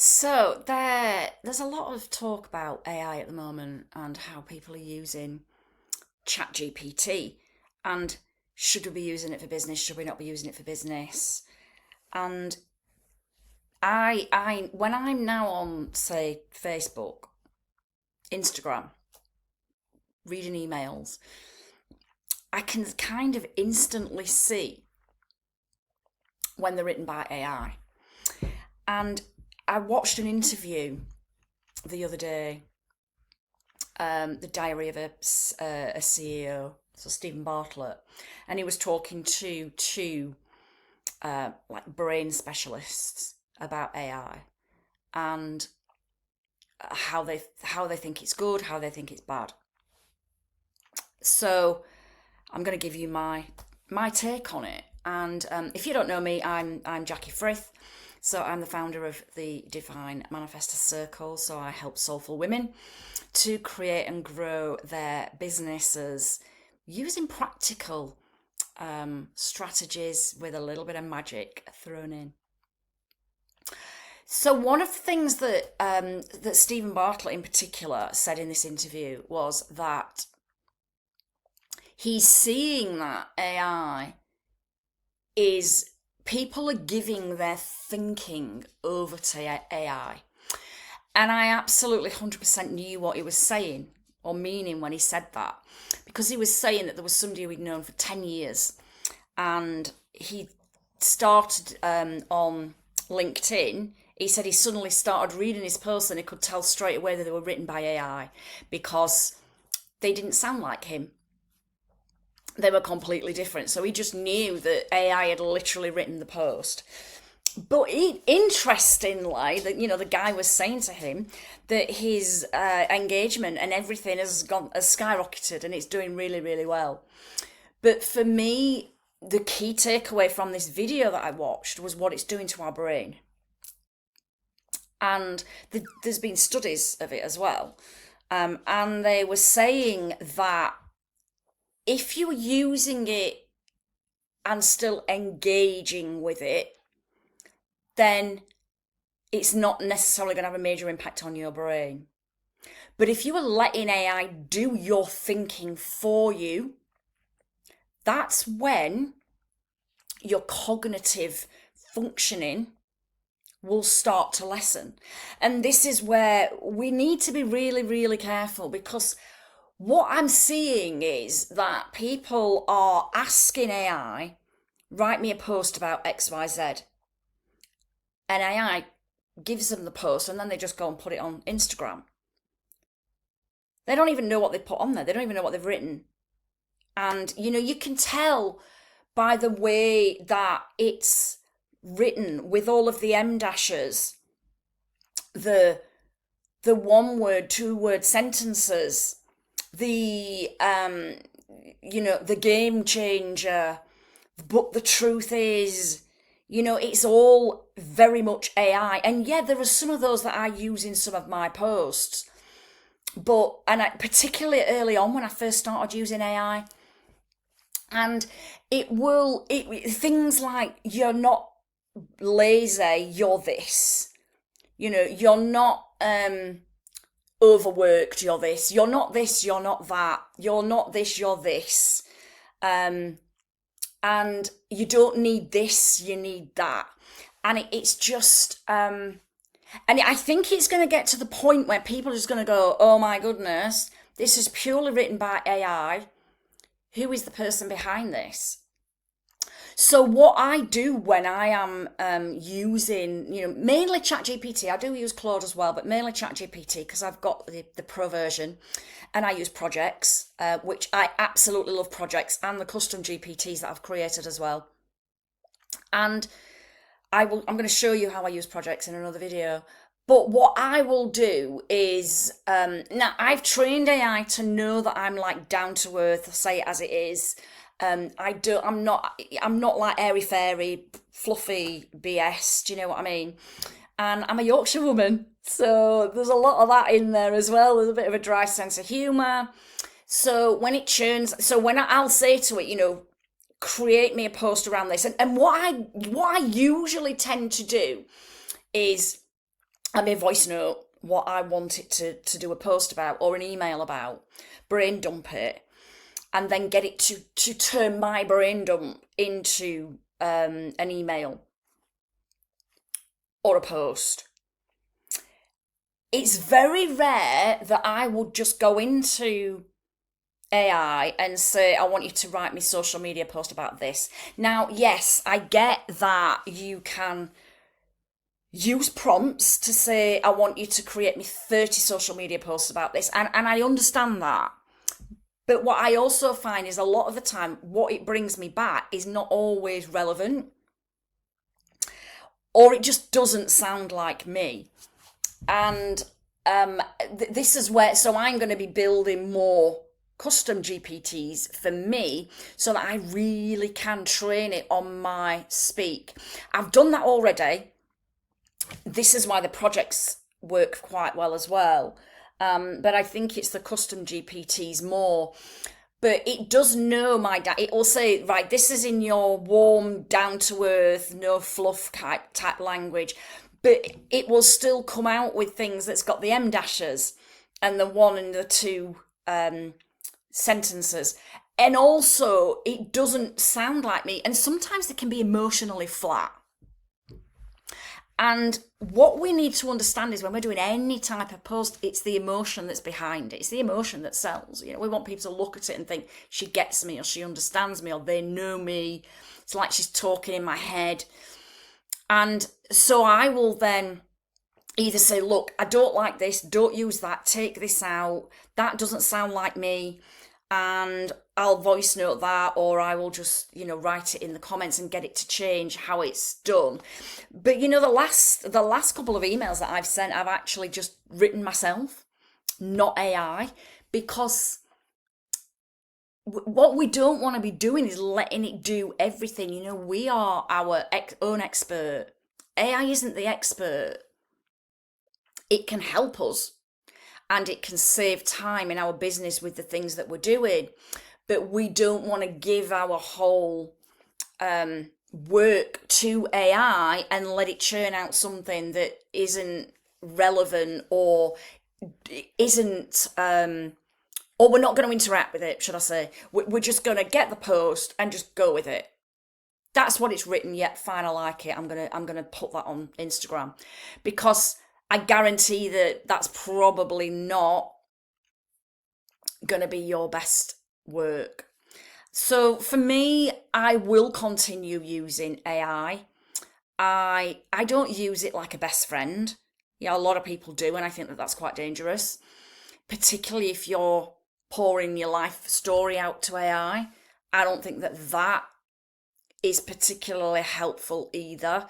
So there's a lot of talk about AI at the moment and how people are using ChatGPT and should we be using it for business? Should we not be using it for business? And I when I'm now on, say, Facebook, Instagram, reading emails, I can kind of instantly see when they're written by AI. And I watched an interview the other day, the Diary of a CEO, so Stephen Bartlett, and he was talking to two like brain specialists about AI and how they think it's good, how they think it's bad. So I'm going to give you my take on it. And if you don't know me, I'm Jackie Frith. So I'm the founder of the Divine Manifestor Circle. So I help soulful women to create and grow their businesses using practical strategies with a little bit of magic thrown in. So one of the things that Stephen Bartlett in particular said in this interview was that he's seeing that AI is people are giving their thinking over to AI. And I absolutely 100% knew what he was saying or meaning when he said that, because he was saying that there was somebody who he'd known for 10 years and he started on LinkedIn. He said he suddenly started reading his posts and he could tell straight away that they were written by AI because they didn't sound like him. They were completely different. So he just knew that AI had literally written the post. But interestingly, the guy was saying to him that his engagement and everything has skyrocketed and it's doing really, really well. But for me, the key takeaway from this video that I watched was what it's doing to our brain. And there's been studies of it as well. And they were saying that if you're using it and still engaging with it, then it's not necessarily going to have a major impact on your brain. But if you are letting AI do your thinking for you, that's when your cognitive functioning will start to lessen. And this is where we need to be really, really careful, because what I'm seeing is that people are asking AI, write me a post about XYZ. And AI gives them the post and then they just go and put it on Instagram. They don't even know what they put on there. They don't even know what they've written. And, you can tell by the way that it's written with all of the M dashes, the one word, 2 word sentences, the game changer, but the truth is, it's all very much AI. And yeah, there are some of those that I use in some of my posts. Particularly early on when I first started using AI, and things like, you're not lazy, you're this. You're not overworked, you're this. You're not this, you're not that. You're not this, you're this. And you don't need this, you need that. And it's just, and I think it's going to get to the point where people are just going to go, oh my goodness, this is purely written by AI. Who is the person behind this? So what I do when I am using, mainly ChatGPT, I do use Claude as well, but mainly ChatGPT because I've got the pro version, and I use projects, which I absolutely love projects, and the custom GPTs that I've created as well. And I'm going to show you how I use projects in another video. But what I will do is, now I've trained AI to know that I'm like down to earth, say it as it is. I'm not like airy fairy, fluffy BS. Do you know what I mean? And I'm a Yorkshire woman, so there's a lot of that in there as well. There's a bit of a dry sense of humour. So when it churns, I'll say to it, create me a post around this. And what I usually tend to do is I may voice note what I want it to do a post about or an email about, brain dump it, and then get it to turn my brain dump into an email or a post. It's very rare that I would just go into AI and say, I want you to write me social media post about this. Now, yes, I get that you can use prompts to say, I want you to create me 30 social media posts about this. And I understand that. But what I also find is a lot of the time, what it brings me back is not always relevant, or it just doesn't sound like me. And this is where, so I'm going to be building more custom GPTs for me so that I really can train it on my speak. I've done that already. This is why the projects work quite well as well. But I think it's the custom GPTs more. But it does know it will say, right, this is in your warm, down to earth, no fluff type language. But it will still come out with things that's got the M dashes and the one and the two sentences. And also, it doesn't sound like me. And sometimes it can be emotionally flat. And what we need to understand is when we're doing any type of post, it's the emotion that's behind it. It's the emotion that sells. You know, we want people to look at it and think, she gets me, or she understands me, or they know me. It's like she's talking in my head. And so I will then either say, look, I don't like this, don't use that, take this out, that doesn't sound like me, and I'll voice note that, or I will just, write it in the comments and get it to change how it's done. But the last couple of emails that I've sent, I've actually just written myself, not AI, because what we don't want to be doing is letting it do everything. We are our own expert. AI isn't the expert. It can help us and it can save time in our business with the things that we're doing. But we don't want to give our whole work to AI and let it churn out something that isn't relevant or isn't, or we're not going to interact with it, should I say. We're just going to get the post and just go with it. That's what it's written. Yet, fine, I like it. I'm gonna put that on Instagram, because I guarantee that that's probably not going to be your best work. So for me, I will continue using AI. I don't use it like a best friend. A lot of people do, and I think that that's quite dangerous, particularly if you're pouring your life story out to AI. I don't think that is particularly helpful either.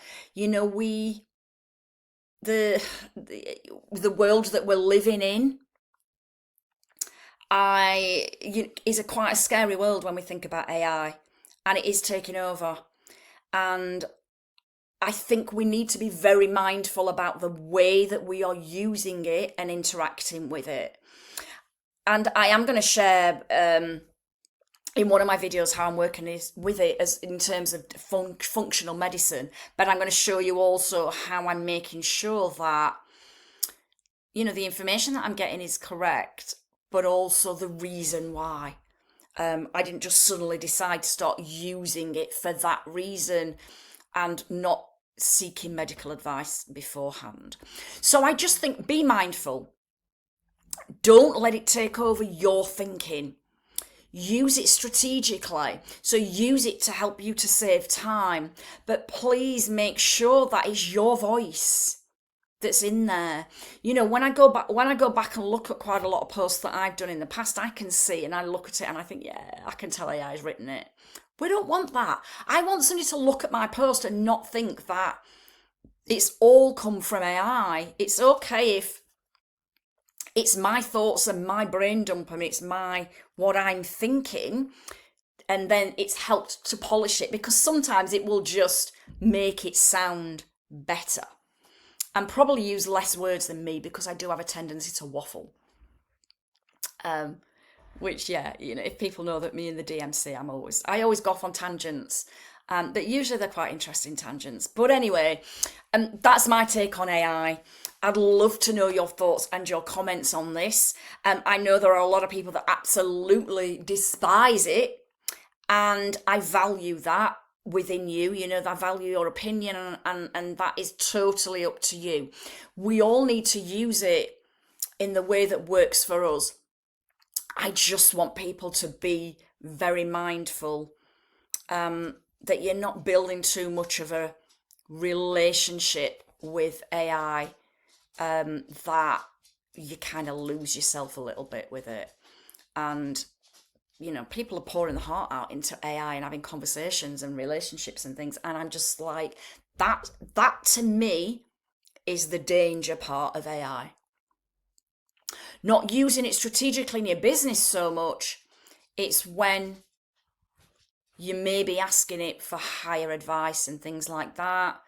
The world that we're living in, is quite a scary world when we think about AI, and it is taking over. And I think we need to be very mindful about the way that we are using it and interacting with it. And I am going to share in one of my videos how I'm working with it as in terms of functional medicine, but I'm going to show you also how I'm making sure that the information that I'm getting is correct, but also the reason why. I didn't just suddenly decide to start using it for that reason and not seeking medical advice beforehand. So I just think, be mindful. Don't let it take over your thinking. Use it strategically. So use it to help you to save time. But please make sure that is your voice that's in there. When I go back and look at quite a lot of posts that I've done in the past, I can see and I look at it and I think, yeah, I can tell AI has written it. We don't want that. I want somebody to look at my post and not think that it's all come from AI. It's okay if it's my thoughts and my brain dump and it's what I'm thinking, and then it's helped to polish it, because sometimes it will just make it sound better and probably use less words than me, because I do have a tendency to waffle. Which, if people know that me in the DMC, I always go off on tangents. But usually they're quite interesting tangents. But anyway, that's my take on AI. I'd love to know your thoughts and your comments on this. I know there are a lot of people that absolutely despise it, and I value that within you. You know, I value your opinion, and that is totally up to you. We all need to use it in the way that works for us. I just want people to be very mindful that you're not building too much of a relationship with AI, that you kind of lose yourself a little bit with it. And, you know, people are pouring the heart out into AI and having conversations and relationships and things. And I'm just like, that to me is the danger part of AI. Not using it strategically in your business so much, it's when you may be asking it for higher advice and things like that.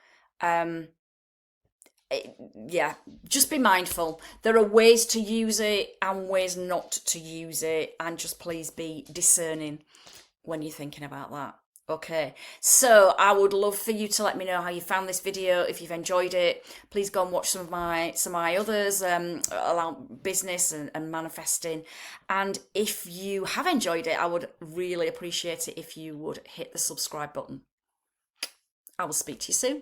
Yeah, just be mindful. There are ways to use it and ways not to use it, and just please be discerning when you're thinking about that. Okay, so I would love for you to let me know how you found this video. If you've enjoyed it, please go and watch some of my others around business and manifesting. And if you have enjoyed it, I would really appreciate it if you would hit the subscribe button. I will speak to you soon.